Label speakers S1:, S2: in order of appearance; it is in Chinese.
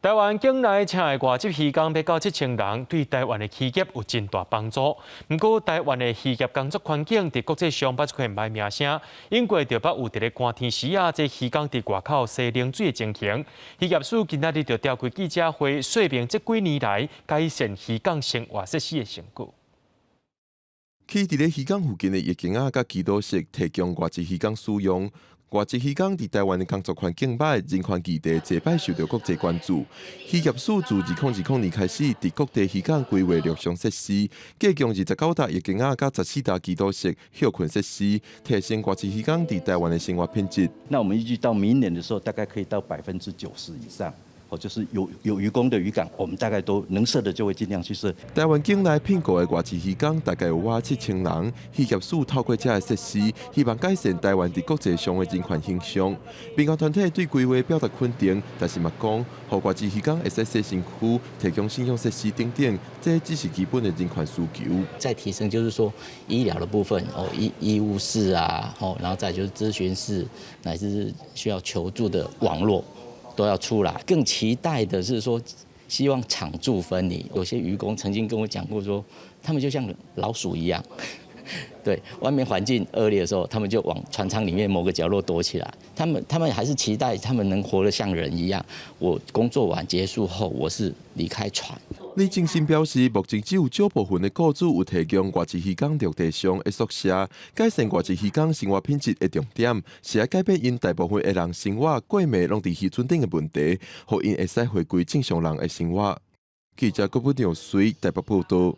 S1: 台湾境内请的外籍渔工要到7000人，对台湾的企业有真大帮助。不过，台湾的渔业工作环境在国际上不出现歹名声，因为着北有伫咧寒天时啊，这渔工伫外口洗冷水的情形。渔业署今仔日就召开记者会，说明这几年来改善渔工生活设施的成果。
S2: 去伫咧渔港附近的夜景仔甲基督室提供外籍渔工使用。外籍渔工伫台湾的工作环境歹，人权议题侪摆受到国际关注。渔业署自2020年开始，伫各地渔港规划陆上设施，计供29笪夜景仔甲14笪基督室休困设施，提升外籍渔工伫台湾的生活品质。
S3: 那我们预计到明年的时候，大概可以到90%以上。就是有渔工的渔港，我们大概都能设的就会尽量去设。
S2: 台湾境内聘雇的外籍渔工大概有7000人，渔业署透过这些设施，希望改善台湾在国际上的人权形象。民间团体对规划表达肯定，但是嘛讲，让外籍渔工会使洗身躯、提供信用设施等等，这只是基本的人权需求。
S4: 再提升就是说医疗的部分医务室啊，然后再就是咨询室，乃至需要求助的网络。都要出来，更期待的是说，希望场住分离。有些渔工曾经跟我讲过说，他们就像老鼠一样，对，外面环境恶劣的时候，他们就往船舱里面某个角落躲起来。他们还是期待他们能活得像人一样。我工作完结束后，我是离开船。
S2: 李正新表示，目前只有少部分的雇主有提供外籍渔工陆地上的宿舍，改善外籍渔工生活品质的重点，是要改变因大部分的人生活过暝拢伫渔村顶的问题，互因会使回归正常人的生活。记者郭布良随台北报道。